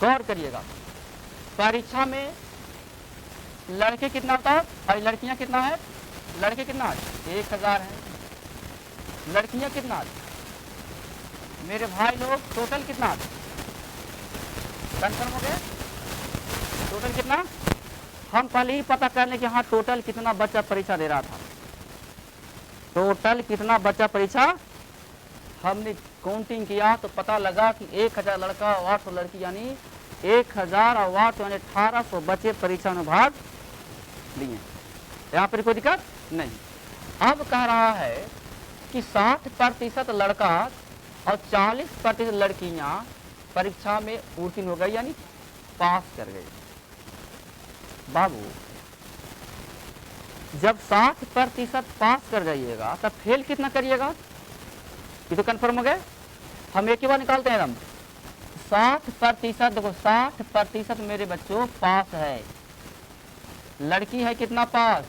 गौर करिएगा, परीक्षा में लड़के कितना होता है और लड़कियां कितना है? लड़के कितना है? 1000 है। लड़कियां कितना है? मेरे भाई लोग टोटल कितना है? कंफर्म हो गया? टोटल कितना? हम पहले ही पता कर लें कि हाँ टोटल कितना बच्चा परीक्षा दे रहा था। टोटल कितना बच्चा परीक्षा, हमने काउंटिंग किया तो पता लगा कि 1000 लड़का और 800 लड़की, यानी 1000 और 800 यानी 1800 बच्चे परीक्षा में भाग लिए। यहाँ पर कोई दिक्कत नहीं। अब कह रहा है कि 60% लड़का और 40% लड़कियां परीक्षा में उत्तीर्ण हो गई, यानी पास कर गई। बाबू जब 60% पास कर जाइएगा तब फेल कितना करिएगा? ये तो कंफर्म हो गया। हम एक ही बार निकालते हैं एकदम। 60%, देखो 60% मेरे बच्चों पास है। लड़की है कितना पास?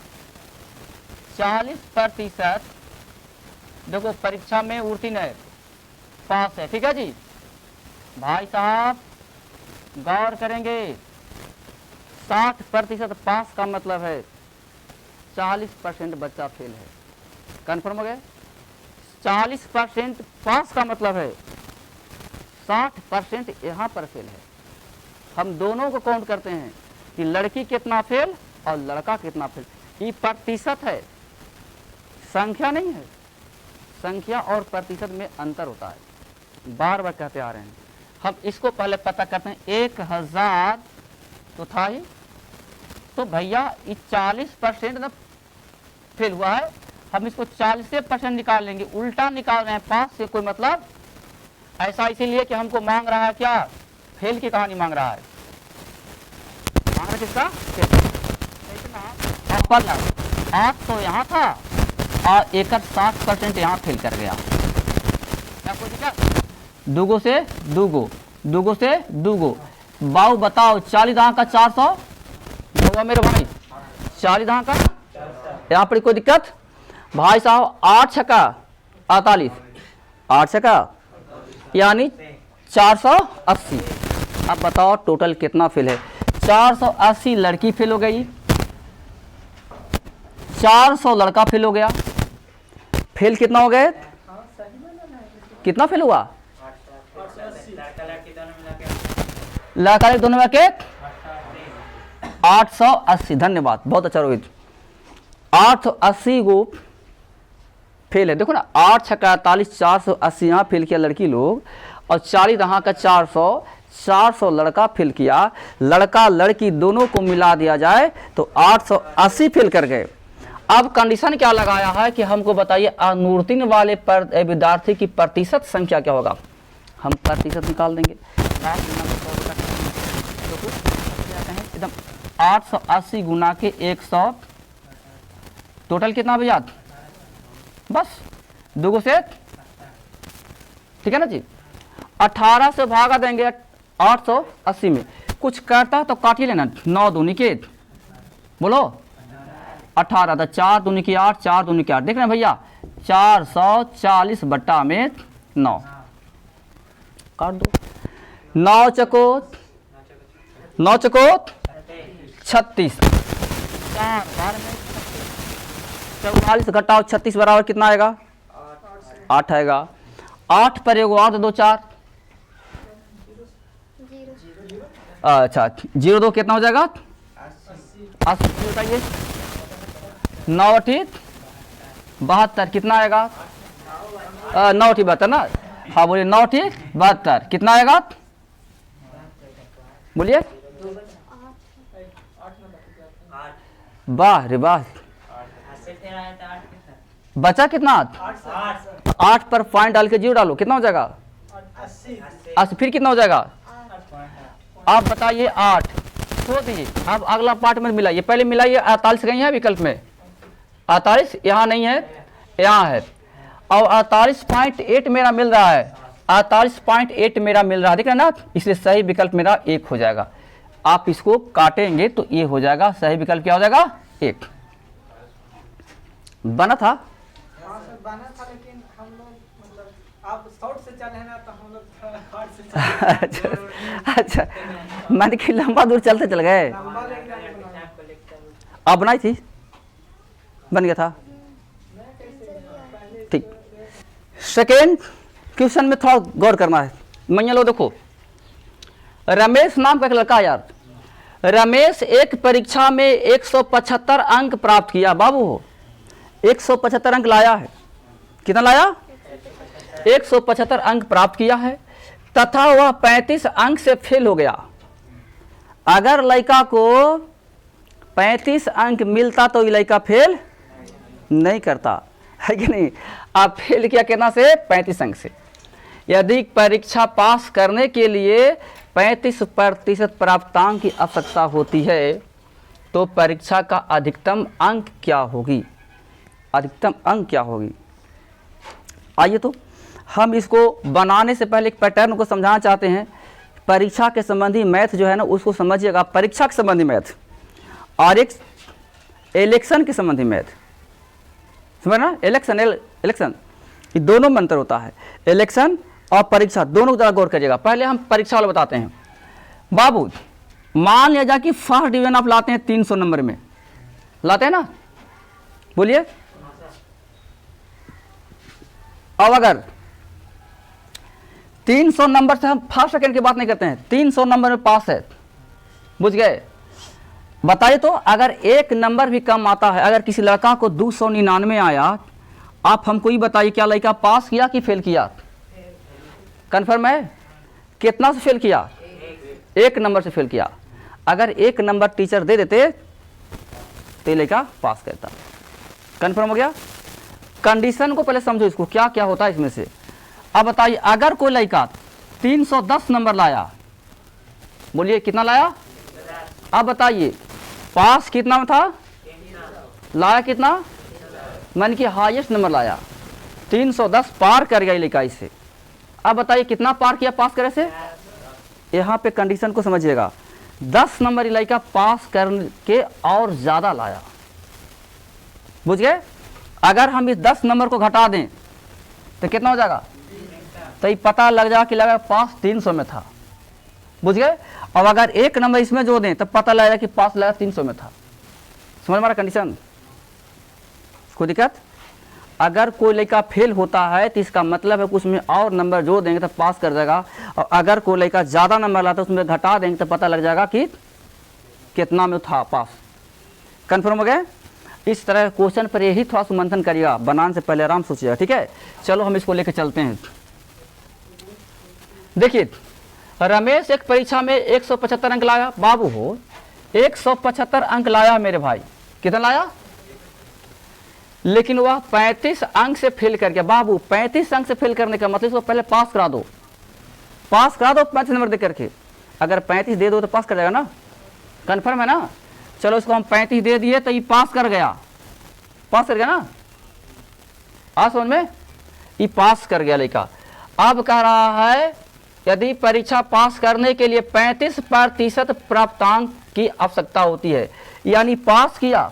40% देखो परीक्षा में उत्तीर्ण है, पास है। ठीक है जी भाई साहब, गौर करेंगे। 60% पास का मतलब है 40% बच्चा फेल है। कंफर्म हो गया? 40% पास का मतलब है 60% यहाँ पर फेल है। हम दोनों को काउंट करते हैं कि लड़की कितना फेल और लड़का कितना फेल। ये प्रतिशत है, संख्या नहीं है। संख्या और प्रतिशत में अंतर होता है, बार बार कहते आ रहे हैं। हम इसको पहले पता करते हैं। 1000 तो था ही, तो भैया ये 40% ना फेल हुआ है, हम इसको 40% निकाल लेंगे। उल्टा निकाल रहे हैं, पास से कोई मतलब। ऐसा इसीलिए कि हमको मांग रहा है क्या? फेल की कहानी मांग रहा है। मांग रहा किसका? अपन 800 यहाँ था और एक 60% यहाँ फेल कर गया। क्या कोई दिक्कत? दूगो से दूगो, दूगो से दूगो। बाऊ बताओ 40 दहाँ का 400 हुआ मेरे भाई। 40 दहाँ का यहाँ पर कोई दिक्कत? भाई साहब 8 छक्का 48, 8 छक्का यानी 480। अब बताओ टोटल कितना फेल है? 480 लड़की फेल हो गई, 400 लड़का फेल हो गया। फेल कितना हो गए? कितना फेल हुआ? लड़का लड़की दोनों में के 880। धन्यवाद, बहुत अच्छा रोहित। 880 गो फेल है। देखो ना, 8 छक्का 48, 480 यहाँ फेल किया लड़की लोग, और 40 यहाँ का 400 लड़का फेल किया। लड़का लड़की दोनों को मिला दिया जाए तो 880 फेल कर गए। अब कंडीशन क्या लगाया है कि हमको बताइए अनुत्तीर्ण वाले विद्यार्थी की प्रतिशत संख्या क्या होगा। हम प्रतिशत निकाल देंगे। एकदम 880 गुना के 100, टोटल कितना भैया? बस दूगो से, ठीक है ना जी। 18 से भागा देंगे 880 में। कुछ करता तो काट ही लेना। 9 दूनी के बोलो 18 था, 4 दूनी की 8, 4 दूनी की 8। देख रहे हैं भैया 440 बट्टा में 9 काट दो। 9 चकोत 36, 4 बार में 44 घटाओ 36 बराबर कितना आएगा? 8 आएगा। 8 पर एगो और 2 4, अच्छा 0 2 कितना हो जाएगा? 80। बताइए 9 ठीक 72 कितना आएगा? 9 ठीक 72 ना। हाँ बोलिए 9 ठीक 72 कितना आएगा? बोलिए। वाह रे वाह, बचा कितना? 8 पर पॉइंट डाल के 0 डालो, कितना हो जाएगा? 80। फिर कितना हो जाएगा? आप बताइए 8 छोड़ दीजिए। अब अगला पार्ट में मिलाइए, पहले मिलाइए। 48 कहीं है विकल्प में? 48 यहाँ नहीं है, यहाँ है। और 48.8 मेरा मिल रहा है, 48.8 मेरा मिल रहा है, देख रहे ना। इसलिए सही विकल्प मेरा 1 हो जाएगा। आप इसको काटेंगे तो ये हो जाएगा, सही विकल्प क्या हो जाएगा? 1 बना था। बना था, लेकिन हम लोग मतलब आप शॉर्ट से चले हैं ना, तो हम लोग अच्छा, मैंने कि लंबा दूर चलते चल गए। आप बनाई थी, बन गया था, ठीक। सेकेंड क्वेश्चन में थोड़ा गौर करना है। मैया लो देखो, रमेश नाम का एक लड़का यार, रमेश एक परीक्षा में 175 अंक प्राप्त किया। बाबू हो 175 अंक लाया है, कितना लाया? 175 अंक प्राप्त किया है, तथा वह 35 अंक से फेल हो गया। अगर लड़का को 35 अंक मिलता तो ये लड़का फेल नहीं करता, है कि नहीं? आप फेल किया कितना से? 35 अंक से। यदि परीक्षा पास करने के लिए 35% प्राप्तांक की आवश्यकता होती है तो परीक्षा का अधिकतम अंक क्या होगी? अधिकतम अंक क्या होगी? आइए तो हम इसको बनाने से पहले एक पैटर्न को समझाना चाहते हैं। परीक्षा के संबंधी मैथ जो है ना उसको समझिएगा, परीक्षा के संबंधी मैथ और एक इलेक्शन के संबंधी मैथ, समझ ना? इलेक्शन ये दोनों में अंतर होता है। इलेक्शन और परीक्षा दोनों जरा गौर करिएगा। पहले हम परीक्षा वाले बताते हैं। बाबू मान लिया जाए कि फर्स्ट डिवीजन आप लाते हैं 300 नंबर में, लाते हैं ना? बोलिए। अब अगर 300 नंबर से हम फर्स्ट सेकंड की बात नहीं करते हैं, 300 नंबर में पास है, बुझ गए? बताइए तो अगर एक नंबर भी कम आता है, अगर किसी लड़का को 299 आया, आप हमको ही बताइए क्या लड़का पास किया कि फेल किया? कन्फर्म है? कितना से फेल किया? एक नंबर से फेल किया। अगर एक नंबर टीचर दे देते तो लड़का पास करता। कन्फर्म हो गया? कंडीशन को पहले समझो, इसको क्या क्या होता है इसमें से। अब बताइए अगर कोई लड़का 310 नंबर लाया, बोलिए कितना लाया? अब बताइए पास कितना में था? लाया कितना? मैंने कि हाईएस्ट नंबर लाया, 310 पार कर गया लड़का इससे। अब बताइए कितना पार किया पास करे से? यहाँ पे कंडीशन को समझिएगा, 10 नंबर लड़का पास करके और ज़्यादा लाया, बुझ गए? अगर हम इस 10 नंबर को घटा दें तो कितना हो जाएगा? तो ये पता लग जाएगा कि लगा पास 300 में था, बुझ गए? और अगर एक नंबर इसमें जोड़ दें तो पता लगेगा कि पास लगा 300 में था। समझ हमारा कंडीशन? कोई दिक्कत? अगर कोई लड़का फेल होता है तो इसका मतलब है कि उसमें और नंबर जोड़ देंगे तो पास कर जाएगा, और अगर कोई लड़का ज़्यादा नंबर लाता है उसमें घटा देंगे तो पता लग जाएगा कि कितना में था पास। कन्फर्म हो गए? इस तरह क्वेश्चन पर यही थोड़ा सा मंथन करिएगा, बनाने से पहले आराम सोचिएगा, ठीक है? चलो हम इसको लेकर चलते हैं। देखिए रमेश एक परीक्षा में 175 अंक लाया। बाबू हो 175 अंक लाया मेरे भाई, कितना लाया? लेकिन वह 35 अंक से फेल कर गया। बाबू 35 अंक से फेल करने का मतलब इसको पहले पास करा दो, पास करा दो 35 नंबर दे करके। अगर 35 दे दो तो पास कर जाएगा ना? कन्फर्म है ना? चलो इसको हम 35 दे दिए तो ये पास कर गया, पास कर गया ना? आ समझ में? ये पास कर गया लड़का। अब कह रहा है यदि परीक्षा पास करने के लिए 35% प्राप्तांक की आवश्यकता होती है, यानी पास किया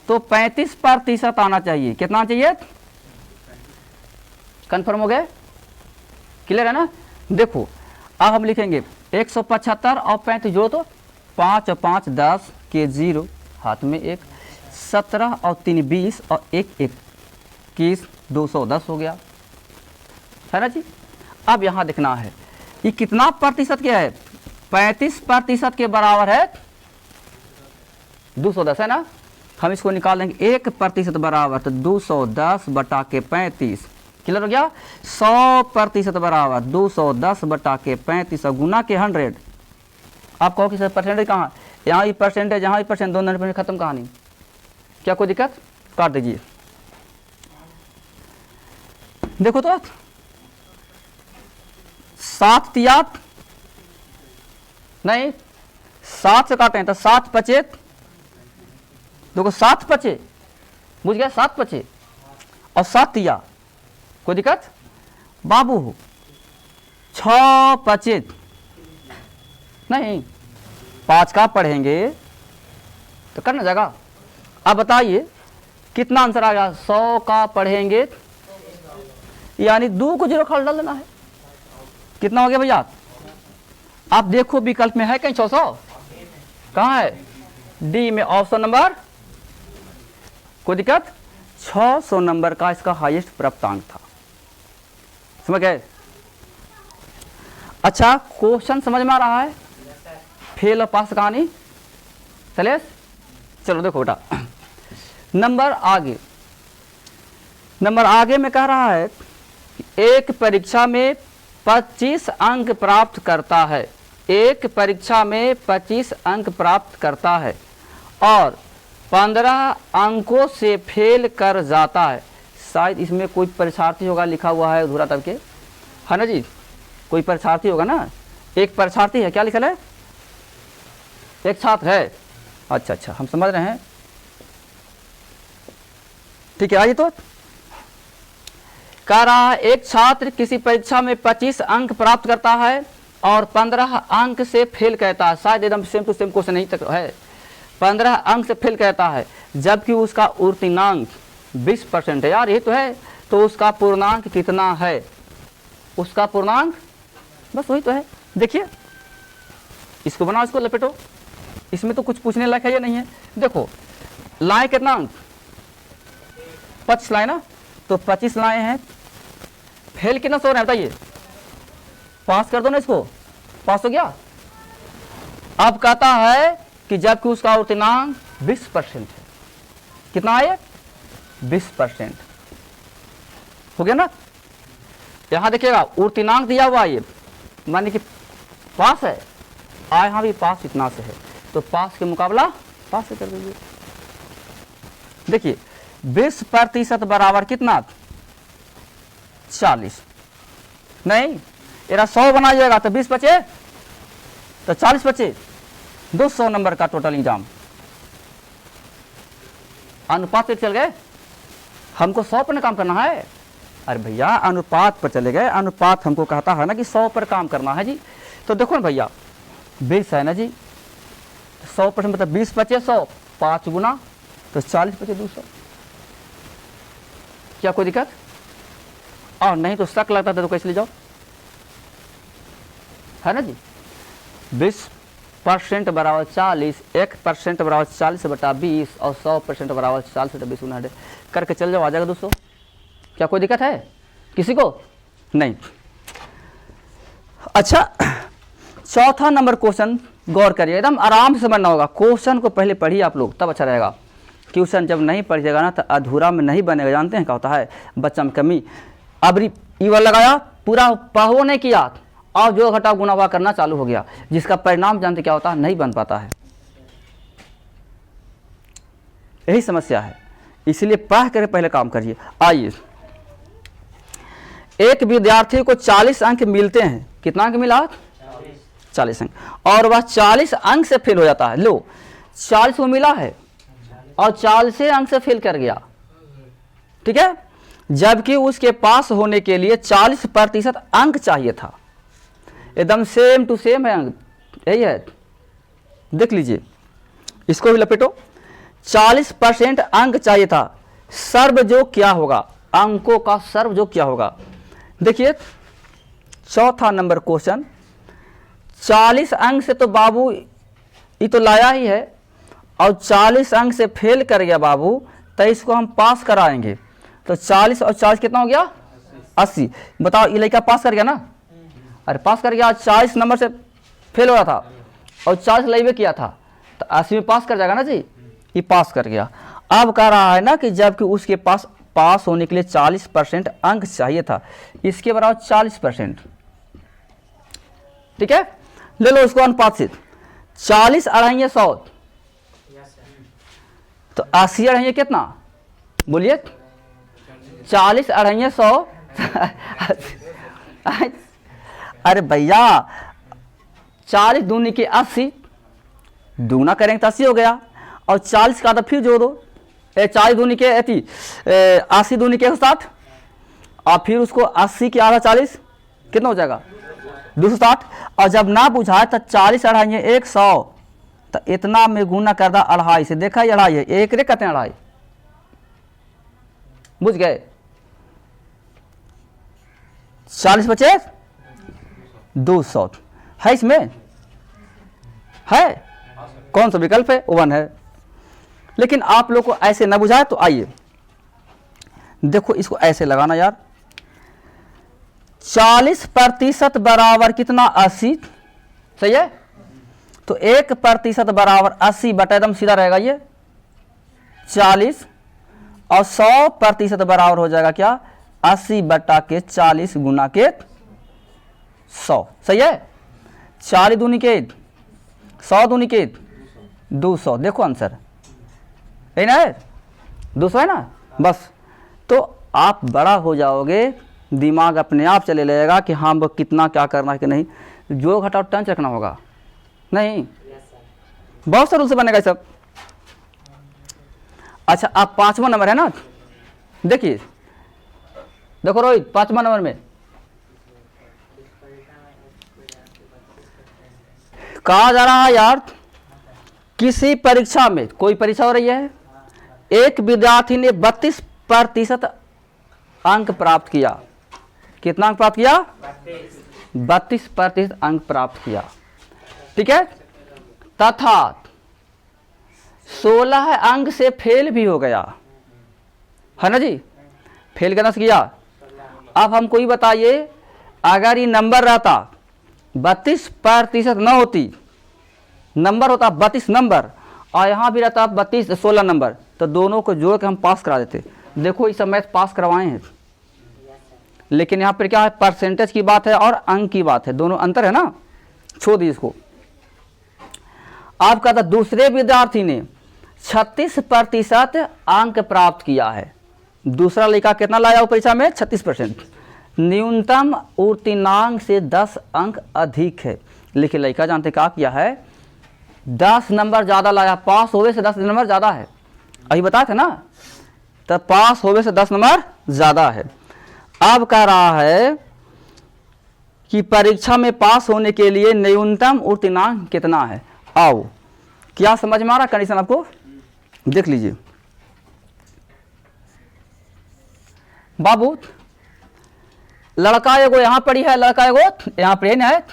तो 35% आना चाहिए। कितना चाहिए? कन्फर्म हो गए? क्लियर है ना? देखो अब हम लिखेंगे 175 और 35 जोड़ो तो 5 और 5 10 के 0 हाथ में 1, 17 और 3 20 और 1 21, 210 हो गया, है ना जी? अब यहाँ देखना है ये कितना प्रतिशत क्या है? 35% के बराबर है 210, है ना? हम इसको निकाल देंगे 1% बराबर तो 210 बटा के 35। क्लियर हो गया? 100% बराबर 210 बटा के 35 और गुना के 100। आप कहो कि सर परसेंटेज कहाँ? यहाँ भी परसेंटेज, यहाँ भी परसेंट, दोनों परसेंट, खत्म कहानी। क्या कोई दिक्कत? काट दीजिए। देखो तो 7 तियात नहीं, 7 से काटे तो 7 पचे, देखो 7 पचे, बुझ गया? 7 पचे और 7 तिया, कोई दिक्कत? बाबू 6 पचे नहीं, 5 का पढ़ेंगे तो करना जाएगा। अब बताइए कितना आंसर आ गया? 100 का पढ़ेंगे यानी 2 को 0 खाल डाल देना है, कितना हो गया भैया? आप देखो विकल्प में है कहीं 600? कहाँ है? डी में ऑप्शन नंबर, कोई दिक्कत? 600 नंबर का इसका हाईएस्ट प्राप्तांक था। समझ गए? अच्छा, क्वेश्चन समझ में आ रहा है? फेल और पास कहानी चले। चलो देखो बेटा, नंबर आगे में कह रहा है कि एक परीक्षा में 25 अंक प्राप्त करता है, एक परीक्षा में 25 अंक प्राप्त करता है और 15 अंकों से फेल कर जाता है। शायद इसमें कोई परीक्षार्थी होगा, लिखा हुआ है अधूरा तब के, है ना जी? कोई परीक्षार्थी होगा ना, एक परीक्षार्थी है, क्या लिखा है? एक छात्र है। अच्छा, हम समझ रहे हैं, ठीक है। आइए तो कह रहा है एक छात्र किसी परीक्षा में 25 अंक प्राप्त करता है और 15 अंक से फेल कहता है। शायद एकदम सेम टू सेम क्वेश्चन नहीं तक है। 15 अंक से फेल कहता है जबकि उसका उत्तीर्णांक 20% है। यार ये तो है, तो उसका पूर्णांक कितना है? उसका पूर्णांक बस वही तो है। देखिए इसको बनाओ, इसको लपेटो, इसमें तो कुछ पूछने लायक है या नहीं है? देखो लाए कितना अंक? 25 लाए ना, तो 25 लाए हैं, फेल कितना सो रहे हैं बताइए? पास कर दो ना इसको, पास हो गया। अब कहता है कि जबकि उसका उत्तीर्णांक 20% है। कितना है? 20% हो गया ना। यहां देखिएगा उत्तीर्णांक दिया हुआ, ये माने कि पास है, यहाँ भी पास इतना से है, तो पास के मुकाबला पास से कर दीजिए। देखिए 20% बराबर कितना? 40 नहीं, एरा 100 बनाइएगा तो 20 बचे तो 40 बचे, 200 नंबर का टोटल एग्जाम। अनुपात पे चल गए, हमको 100 पर काम करना है। अरे भैया अनुपात पर चले गए, अनुपात हमको कहता है ना कि 100 पर काम करना है जी। तो देखो ना भैया 20 है ना जी, 100% मतलब 20 बचे 100, 5 गुना तो 40 बचे 200। क्या कोई दिक्कत? और नहीं तो शक लगता था तो कैसे ले जाओ, है ना जी। 20% बराबर 40, 1% बराबर 40/20 और 100% बराबर 40/20 100 करके चल जाओ, आ जाएगा 200। क्या कोई दिक्कत है किसी को? नहीं। अच्छा, चौथा नंबर क्वेश्चन गौर करिए, एकदम आराम से समझना होगा। क्वेश्चन को पहले पढ़िए आप लोग, तब अच्छा रहेगा। क्वेश्चन जब नहीं पढ़िएगा ना तो अधूरा में नहीं बनेगा। जानते हैं क्या होता है? बच्चा में कमी, अब ईवर लगाया, पूरा पढ़ो नहीं किया और जो घटा गुना हुआ करना चालू हो गया, जिसका परिणाम जानते क्या होता है? नहीं बन पाता है। यही समस्या है, इसलिए पढ़ कर पहले काम करिए। आइए, एक विद्यार्थी को 40 अंक मिलते हैं। कितना अंक मिला? 40 अंक, और वह 40 अंक से फेल हो जाता है। लो 40 को मिला है और 40 अंक से फेल कर गया, ठीक है, जबकि उसके पास होने के लिए 40% अंक चाहिए था। एकदम सेम टू सेम है अंक, यही है। देख लीजिए, इसको भी लपेटो। 40% अंक चाहिए था, सर्व जो क्या होगा? अंकों का सर्व जो क्या होगा? देखिए चौथा नंबर क्वेश्चन, 40 अंक से तो बाबू ये तो लाया ही है और 40 अंक से फेल कर गया बाबू, तो इसको हम पास कराएंगे। तो 40 और 40 कितना हो गया? 80। बताओ ये लड़का पास कर गया ना? अरे पास कर गया, 40 नंबर से फेल हो रहा था और 40 लाइवे किया था, तो 80 में पास कर जाएगा ना जी। ये पास कर गया। अब कह रहा है ना कि जबकि उसके पास पास होने के लिए 40% अंक चाहिए था, इसके बराबर 40%, ठीक है। ले लो इसको अनुपात से, 40 अढ़ाई 100 तो 80 अढ़ाई कितना? बोलिए 40 अढ़ाई 100 अरे भैया 40 दूनी के 80, दूना करेंगे तो 80 हो गया, और 40 का तो फिर जोड़ो, 40 दूनी के 80 दूनी के 160, और फिर उसको 80 के आधा 40 कितना हो जाएगा? 260। और जब ना बुझाए तो 40 अढ़ाई 100, तो इतना में गुना कर दा अढ़ाई से। देखा ये अढ़ाई है, एक रे कहते हैं अढ़ाई, बुझ गए? 40 बचे 200 है, इसमें है कौन सा विकल्प है? 1 है। लेकिन आप लोग को ऐसे न बुझाए तो आइए देखो, इसको ऐसे लगाना यार। 40% बराबर कितना? 80, सही है। तो 1% बराबर 80 बटा एकदम सीधा रहेगा ये 40, और 100% बराबर हो जाएगा क्या? 80 बटा के 40 गुना के 100, सही है। 40 दूनी के 100 दूनी के 200, देखो आंसर है ना, 200 है ना। बस तो आप बड़ा हो जाओगे, दिमाग अपने आप चले लगेगा कि हाँ वो कितना क्या करना है कि नहीं, जो घटाओ टंच रखना होगा नहीं, बहुत सारे रूल से बनेगा सब। अच्छा आप 5वां नंबर है ना, देखिए देखो रोहित 5वां नंबर में कहा जा रहा है यार, किसी परीक्षा में, कोई परीक्षा हो रही है, एक विद्यार्थी ने 32% अंक प्राप्त किया। कितना अंक प्राप्त किया? 32% अंक प्राप्त किया, ठीक है। तथा 16 अंक से फेल भी हो गया, है ना जी, फेल करना किया। अब हमको ये बताइए, अगर ये नंबर रहता 32% न होती, नंबर होता 32 नंबर, और यहाँ भी रहता 16 नंबर, तो दोनों को जोड़ के हम पास करा देते। देखो इस मैथ पास करवाए हैं, लेकिन यहाँ पर क्या है, परसेंटेज की बात है और अंक की बात है, दोनों अंतर है ना, छोड़ दी इसको। आप कहता दूसरे विद्यार्थी ने 36% अंक प्राप्त किया है। दूसरा लड़का कितना लाया हो परीक्षा में? 36%। न्यूनतम उत्तीर्णांक से 10 अंक अधिक है। लेकिन लड़का जानते क्या किया है, 10 नंबर ज़्यादा लाया, पास होवे से 10 नंबर ज़्यादा है, अभी बताया था ना, तो पास होवे से 10 नंबर ज़्यादा है। अब कह रहा है कि परीक्षा में पास होने के लिए न्यूनतम उत्तीर्णांक कितना है। आओ, क्या समझ में आ रहा कंडीशन आपको? देख लीजिए बाबू, लड़का एगो यहाँ पड़ी है, लड़का एगो यहाँ पर है,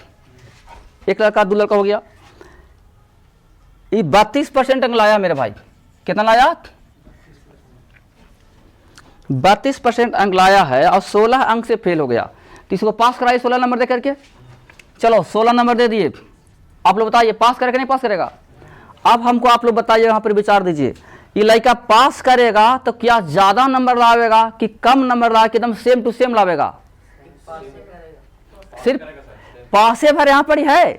एक लड़का 2 लड़का हो गया। ये 32% अंक लाया मेरे भाई, कितना लाया? 32% अंक लाया है और 16 अंक से फेल हो गया, तो इसको पास कराइए 16 नंबर दे करके। चलो 16 नंबर दे दिए, आप लोग बताइए पास करेगा नहीं पास करेगा? अब हमको आप लोग बताइए, यहाँ पर विचार दीजिए, ये लड़का पास करेगा तो क्या ज़्यादा नंबर लावेगा कि कम नंबर ला के एकदम सेम टू सेम लावेगा? सिर्फ पासे भर यहाँ पर ही है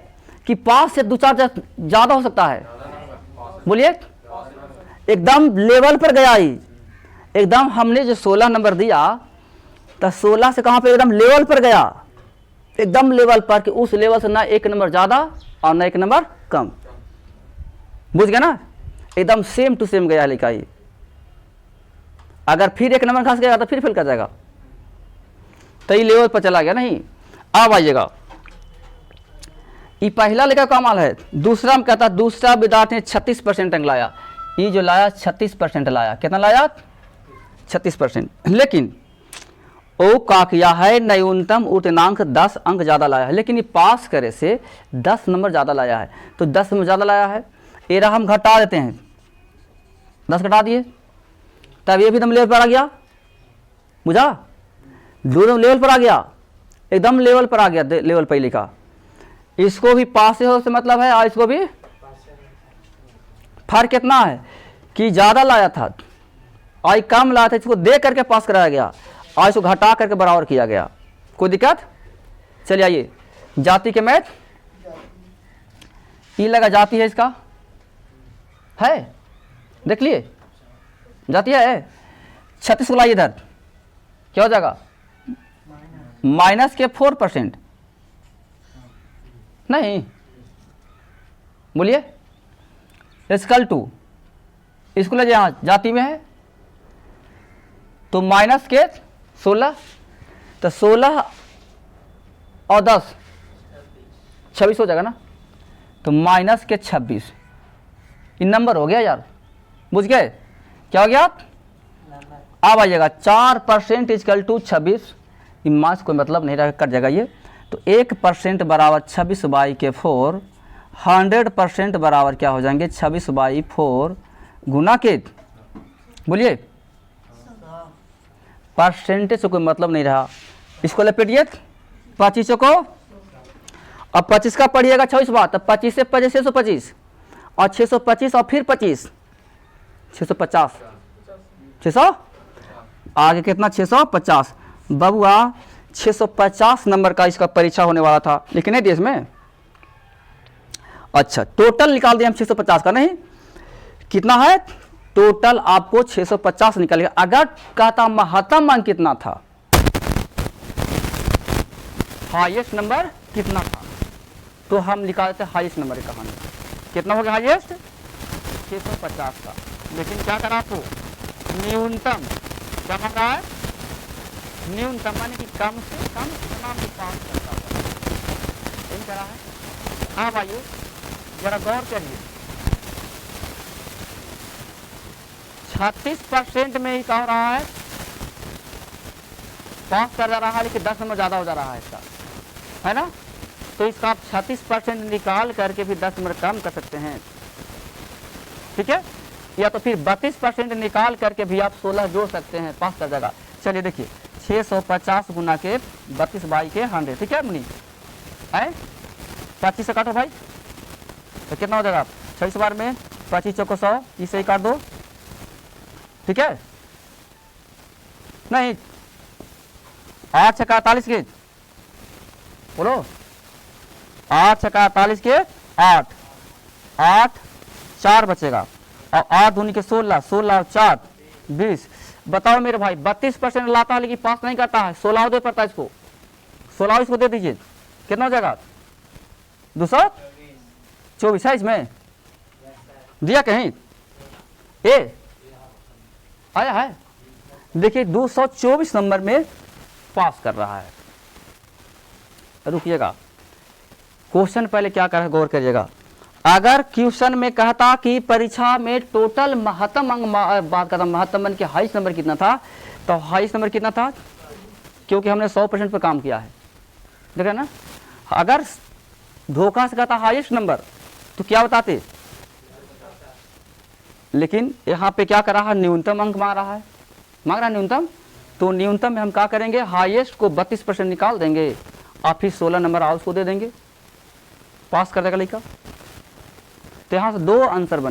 कि पास से 2-4 ज़्यादा हो सकता है? बोलिए, एकदम लेवल पर गया ही, एकदम हमने जो 16 नंबर दिया तो 16 से कहाँ पे एकदम लेवल पर गया, एकदम लेवल पर, कि उस लेवल से ना एक नंबर ज़्यादा और ना एक नंबर कम, बुझ गया ना, एकदम सेम टू सेम गया लिखा ही। अगर फिर एक नंबर खास गया तो फिर फेल कर जाएगा, तो ये लेवल पर चला गया नहीं। अब आइएगा, ये पहला लेखा का माल है। दूसरा में कहता, दूसरा विद्यार्थी ने 36% अंक लाया, ये जो लाया 36% लाया, कितना लाया? 36%। लेकिन ओ का किया है, न्यूनतम उत्तीर्णांक 10 अंक ज़्यादा लाया है, लेकिन ये पास करे से 10 नंबर ज़्यादा लाया है, तो 10 नंबर ज़्यादा लाया है, ये हम घटा देते हैं, 10 घटा दिए, तब ये भी एकदम लेवल पर आ गया, बुझा, दोनों लेवल पर आ गया, एकदम लेवल पर आ गया, लेवल पर लिखा। इसको भी पास से हो से मतलब है, और इसको भी फर्क कितना है कि ज़्यादा लाया था और कम लाया था, इसको दे करके पास कराया गया और इसको घटा करके बराबर किया गया। कोई दिक्कत? चलिए आइए, जाति के मैथ, ई लगा जाति है, इसका है, देख लिए जाति है। 36 को लाइए इधर, क्या हो जाएगा? माइनस के 4%, नहीं बोलिए, इसकल टू, इसको ले यहाँ जाति में है तो माइनस के 16, तो 16 और 10 26 हो जाएगा ना, तो माइनस के 26, इन नंबर हो गया यार, बुझ गए क्या हो गया? अब आ जाएगा 4% इजकल टू 26, मास कोई मतलब नहीं रहा, कट जाएगा ये, तो 1% बराबर 26/4, 100% बराबर क्या हो जाएंगे 26/4 गुना के, बोलिए परसेंटेज से कोई मतलब नहीं रहा, इसको लपेटिए 25 को, अब 25 का पढ़िएगा 26 बार, तब 25 से 25 625 और 625 और फिर 25 650 600 आगे कितना 650 बबुआ 650 नंबर का इसका परीक्षा होने वाला था लेकिन नहीं देश में। अच्छा टोटल निकाल दिया हम 650 का, नहीं कितना है टोटल आपको 650 निकालेगा। अगर कहता महत्तम अंक कितना था, हाईएस्ट नंबर कितना था, तो हम निकाल देते हाईएस्ट नंबर की कहानी। कितना हो गया हाईएस्ट 650 का, लेकिन क्या करा आपको न्यूनतम, क्या मांग रहा है न्यूनतम माने कि कम से कम इतना भी पास करता है, यही करा है। हाँ भाइयों जरा गौर करिए, 36% में ही कह रहा है पास कर जा रहा है, लेकिन 10 नंबर ज़्यादा हो जा रहा है इसका, है ना। तो इसका आप 36% निकाल करके भी 10 नंबर कम कर सकते हैं, ठीक है। या तो फिर 32% निकाल करके भी आप 16 जोड़ सकते हैं, पास कर जाएगा। चलिए देखिए 650 गुना के 32/100, ठीक है मुनि है 25 से काटो भाई, तो कितना हो जाएगा 26 बार में 25 चौको 100, इसे ही काट दो, ठीक है। नहीं 8 छक्का 48 के बोलो, 8 छक्का 48 के 8 8 4 बचेगा, और 8 दूनी के 16 16 और 4 20। बताओ मेरे भाई 32% लाता है लेकिन पास नहीं करता है, 16 दे पड़ता है इसको, 16 इसको दे दीजिए, कितना हो जाएगा 224 है इसमें दिया कहीं ए आया है, देखिए 224 नंबर में पास कर रहा है। रुकिएगा क्वेश्चन पहले क्या कर रहा है गौर करिएगा। अगर क्वेश्चन में कहता कि परीक्षा में टोटल महत्तम अंक बात करता, महत्तम अंक के हाईएस्ट नंबर कितना था, तो हाईएस्ट नंबर कितना था, क्योंकि हमने 100% पर काम किया है, देख रहे ना। अगर धोखा से कहता हाईएस्ट नंबर तो क्या बताते, लेकिन यहाँ पे क्या कर रहा है न्यूनतम अंक मांग रहा है न्यूनतम। तो न्यूनतम में हम क्या करेंगे हाईएस्ट को 32% निकाल देंगे और फिर 16 नंबर और उसको दे देंगे, पास कर देगा लड़का। तो यहाँ से 2 आंसर बने।